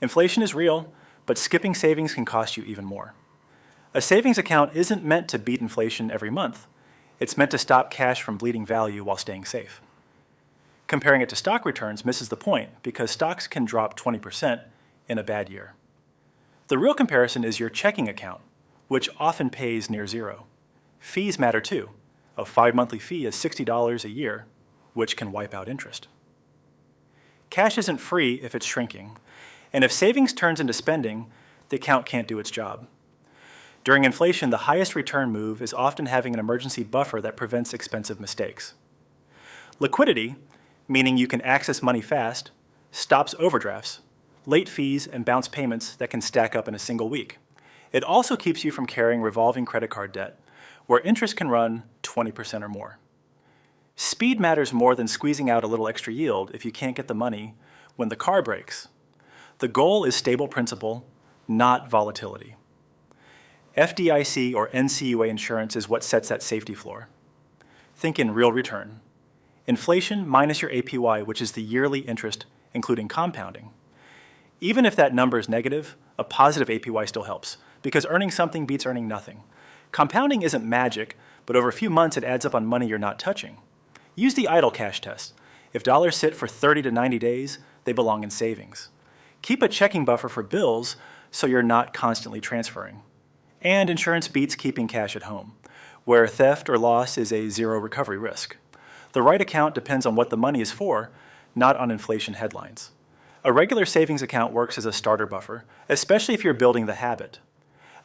Inflation is real, but skipping savings can cost you even more. A savings account isn't meant to beat inflation every month. It's meant to stop cash from bleeding value while staying safe. Comparing it to stock returns misses the point because stocks can drop 20% in a bad year. The real comparison is your checking account, which often pays near zero. Fees matter too. A 5-monthly fee is $60 a year, which can wipe out interest. Cash isn't free if it's shrinking, and if savings turns into spending, the account can't do its job. During inflation, the highest return move is often having an emergency buffer that prevents expensive mistakes. Liquidity, meaning you can access money fast, stops overdrafts, late fees, and bounce payments that can stack up in a single week. It also keeps you from carrying revolving credit card debt, where interest can run 20% or more. Speed matters more than squeezing out a little extra yield if you can't get the money when the car breaks. The goal is stable principal, not volatility. FDIC or NCUA insurance is what sets that safety floor. Think in real return. Inflation minus your APY, which is the yearly interest, including compounding. Even if that number is negative, a positive APY still helps, because earning something beats earning nothing. Compounding isn't magic, but over a few months it adds up on money you're not touching. Use the idle cash test. If dollars sit for 30 to 90 days, they belong in savings. Keep a checking buffer for bills so you're not constantly transferring. And insurance beats keeping cash at home, where theft or loss is a zero recovery risk. The right account depends on what the money is for, not on inflation headlines. A regular savings account works as a starter buffer, especially if you're building the habit.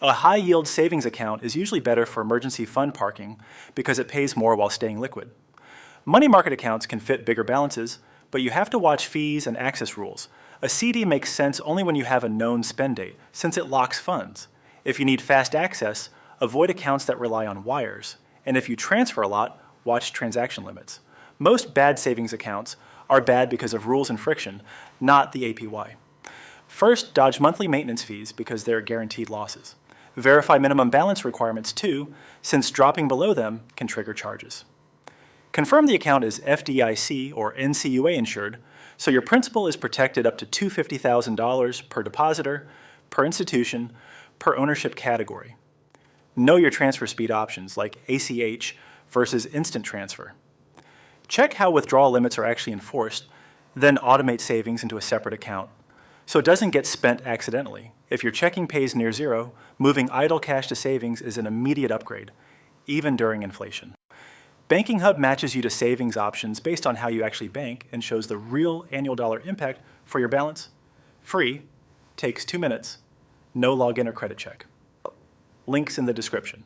A high-yield savings account is usually better for emergency fund parking because it pays more while staying liquid. Money market accounts can fit bigger balances, but you have to watch fees and access rules. A CD makes sense only when you have a known spend date, since it locks funds. If you need fast access, avoid accounts that rely on wires. And if you transfer a lot, watch transaction limits. Most bad savings accounts are bad because of rules and friction, not the APY. First, dodge monthly maintenance fees because they're guaranteed losses. Verify minimum balance requirements too, since dropping below them can trigger charges. Confirm the account is FDIC or NCUA insured, so your principal is protected up to $250,000 per depositor, per institution, per ownership category. Know your transfer speed options like ACH versus instant transfer. Check how withdrawal limits are actually enforced, then automate savings into a separate account so it doesn't get spent accidentally. If your checking pays near zero, moving idle cash to savings is an immediate upgrade, even during inflation. BankingHub matches you to savings options based on how you actually bank and shows the real annual dollar impact for your balance. Free, takes 2 minutes, no login or credit check. Links in the description.